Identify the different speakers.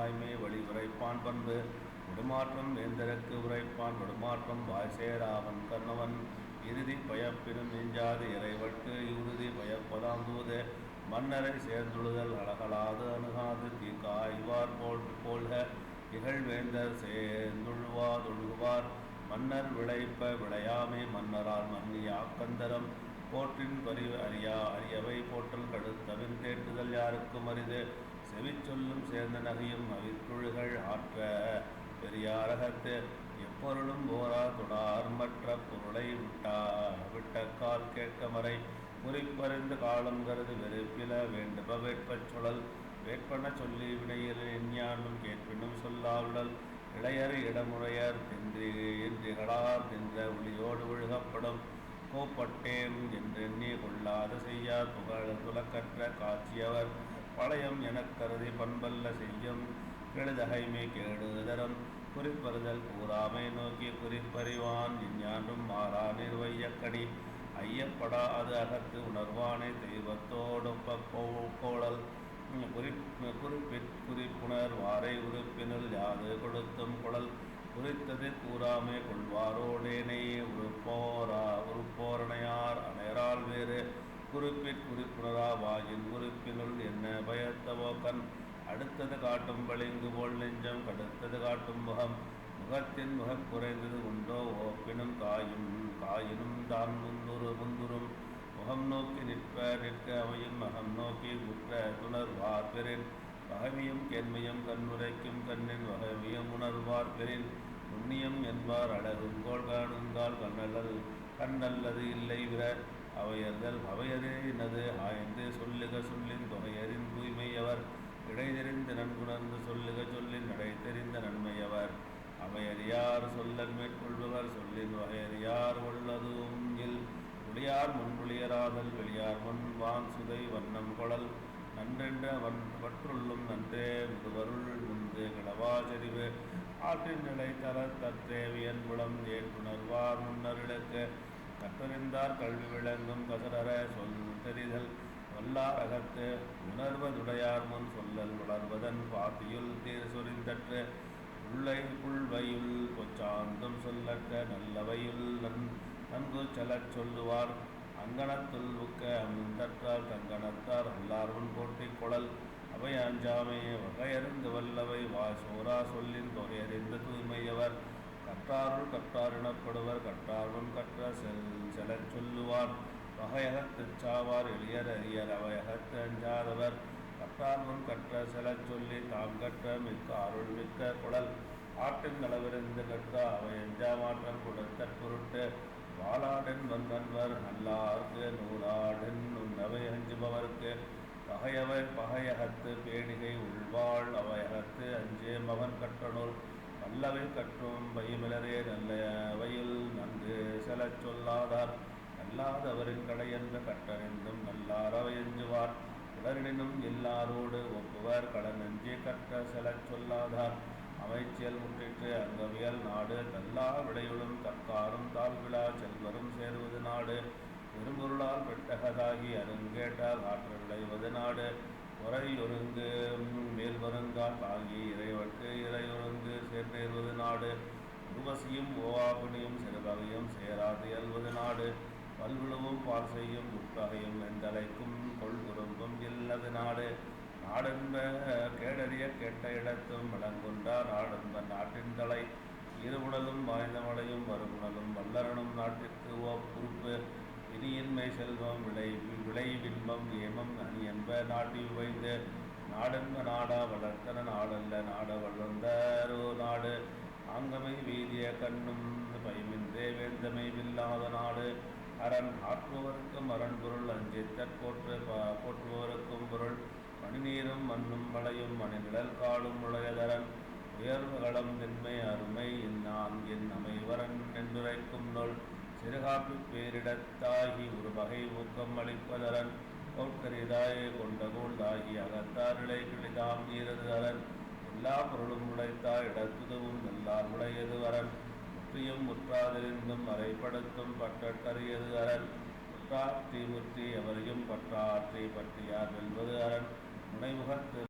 Speaker 1: வாய்மை வழி உரைப்பான் பண்பு விடுமாற்றம் வேந்தருக்கு உரைப்பான் விடுமாற்றம் வாய்சேராவன் கர்ணவன் இறுதி பயப்பினும் நெஞ்சாது இறைவற்கு இறுதி பயப்பதாம் தூது மன்னரை சேர்ந்துழுதல் அழகலாது அணுகாது தீக்காய்வார் போல்க இகழ்வேந்தர் சேர்ந்துழுவாதொழுகுவார் மன்னர் விளைப்ப விளையாமை மன்னரால் மன்னிய ஆக்கந்தரம் போற்றின் அரியவை போற்றல் கடுத்தவின் தேட்டுதல் யாருக்கும் அரிது செவிச்சொல்லும் சேர்ந்த நகையும் அவித்துழுகள் ஆற்ற பெரியாரகத்து எப்பொருளும் போரா தொடார் மற்ற பொருளை விட்டக்கால் கேட்க மறை குறிப்பறிந்து காலம் கருது வெறுப்பில வேண்டுப வேட்பச் சுழல் வேட்பன சொல்லி வினையில் எஞ்ஞாண்டும் கேட்பினும் சொல்லாவுடல் இளையர் இடமுறையர் தின்றிகளார் தின்ற ஒளியோடு ஒழுகப்படும் கோப்பட்டேன் என்றெண்ணி கொள்ளாத செய்யார் துலக்கற்ற காட்சியவர் பழையம் எனக் கருதி பண்பல்ல செய்யும் கெடுதகைமை கேடுதரம் குறிப்பறுதல் கூறாமை நோக்கி குறிப்பறிவான் இஞ்ஞான்றும் மாறா நிர்வையக்கடி ஐயப்படா அது அகத்து உணர்வானை தெய்வத்தோடொப்ப கோளல் குறிப்புணர் வாரை உறுப்பினுள் யாது கொடுத்தும் குழல் குறித்தது கூறாமை கொள்வாரோடேனை உறுப்போரணையார் அனையரால் வேறு குறிப்புணரா வாயின் உறுப்பினுள் என்ன பயத்தவோக்கன் அடுத்தது காட்டும் பளிங்கு போல் நெஞ்சம் கடுத்தது காட்டும் முகத்தின் முகக் குறைந்தது உண்டோ ஓப்பினும் காயினும் தான் முந்துரும் முகம் நோக்கி நிற்க அமையும் மகம் நோக்கி உற்ற துணர்வார் பெறின் பகவியும் கேண்மையும் கண்ணுரைக்கும் கண்ணின் வகவியும் உணர்வார் பெறின் நுண்ணியம் என்பார் அழகுங்கோள் காணுங்கால் கண்ணல்லது இல்லை விர அவையதே இனது ஆய்ந்து சொல்லுக சொல்லின் தொகையறின் தூய்மையவர் இடைதெறிந்து நன்குணர்ந்து சொல்லுக சொல்லின் நடை தெரிந்த நன்மையவர் அவையறியார் சொல்லன் மேற்கொள்பவர் சொல்லின் வகையறியார் உள்ளதும் ஒளியார் முன்வொளியராதல் வெளியார் முன் வான் சுதை வண்ணம் கொழல் நன்றென்ற வற்றுள்ளும் நன்றே முதுவருள் முந்து கிடவா செறிவு ஆற்றின் நிலை தரத்தற்றேவியன் புலம் ஏற்றுணர்வார் முன்னருளுக்கு கற்றறிந்தார் கல்வி விளங்கும் கசடர சொல் தெரிதல் வல்லார் அகத்து உணர்வதுடையார் முன் சொல்லல் வளர்வதன் பாத்தியுள் தீர் சொரிந்தற்று புல்வையுள் பொச்சாந்தும் சொல்லற்க நல்லவையுள் நன்கு செலச் சொல்லுவார் அங்கனத்துள் உக்க அமிழ்ந்தற்றார் தங்கனத்தார் அல்லார்வன் போட்டிக் கொழல் அவை அஞ்சாமையே வகையறிந்து வல்லவை சோரா சொல்லின் தொகையறிந்த தூய்மையவர் கற்றாருள் கற்றார் எனப்படுவர் கற்றார்வன் கற்ற செலச் சொல்லுவார் வகையகத்துச் சாவார் எளியர் அரியர் அவையகத்து அஞ்சாதவர் கற்றார்வன் கற்ற செலச் சொல்லி தாம் கற்ற மிக்க அருள் மிக்க குழல் ஆட்டின் அளவிருந்து கற்ற அவை அஞ்சா மாற்றம் கொடுத்தற் பொருட்டு வாளாடன் வந்தன்வர் நல்லார்க்கு நூலாடன் உன்னவை அஞ்சுபவர்க்கு பகையகத்து பேணிகை உள்வாள் அவையகத்து அஞ்சே மகன் கற்றனூல் வல்லவை கற்றும் பைமிலரே நல்லவையில் நன்கு செலச் சொல்லாதார் நல்லாதவரின் கடையென்ற கற்றறிந்தும் நல்லார் அவை எஞ்சுவார் உடனினும் எல்லாரோடு ஒப்புவர் கடனெஞ்சே கற்ற செலச் சொல்லாதார் அமைச்சியல் முற்றிற்று அங்கவியல் நாடு தல்லா விடையுளும் தற்காரும் தாழ்விழா செல்வரும் சேர்வது நாடு பெரும்பொருளால் பெட்டகதாகி அருங்கேட்டால் ஆற்ற விளைவது நாடு ஒருங்கு மேல் வருங்கால் தாங்கி இறைவற்கு இறையொருங்கு சேர்ந்தேறுவது நாடு உருவசியும் ஓவாபணியும் சிறுவகையும் சேராது இயல்வது நாடு பல்விழுவும் பால் செய்யும் உட்பகையும் எந்தலைக்கும் கொள்குறும்பும் இல்லது நாடு நாடென்ப கேடறிய கெட்ட இடத்தும் விளங்குண்டார் நாடென்ப நாட்டின் தலை இருபுணலும் வாய்ந்த மழையும் மறுபுணலும் வல்லரனும் நாட்டிற்கு பொறுப்பு இனியின்மை செல்வம் விளைவின்பம் ஏமம் அணி என்ப நாட்டி வைந்து நாடென்ப நாடா வளர்த்தன நாடல்ல நாட வளர்ந்தாரோ நாடு ஆங்கமை வீதிய கண்ணும் பயமின்றே வேந்தமை வில்லாத நாடு அரண் ஆற்றுபவருக்கும் அரண் பொருள் அஞ்சித்தற் போற்றுபவருக்கும் பொருள் மணிநீரும் மண்ணும் மலையும் மணிநிழல் காடும் உளையதரன் உயர்வுகளம் திண்மை அருமை இந்நான்கின் அமைவரன் என்றுரைக்கும் நூல் சிறுகாப்பி பேரிடத்தாகி ஒரு வகை ஊக்கம் அளிப்பதரன் கோட்கரிதாயே கொண்டகோள் தாகி அகத்தாரிளை கிளிதாம் நீரது அரன் எல்லா பொருளும் உழைத்தாய் இடத்துதவும் நல்லார் உடையது அரன் முற்றியும் முற்றாதிருந்தும் மறைப்படுத்தும் பற்றறியது அரன் முற்றி எவரையும் பற்றாற்றி பற்றியார் வெல்வது அரன் முனைமுகத்து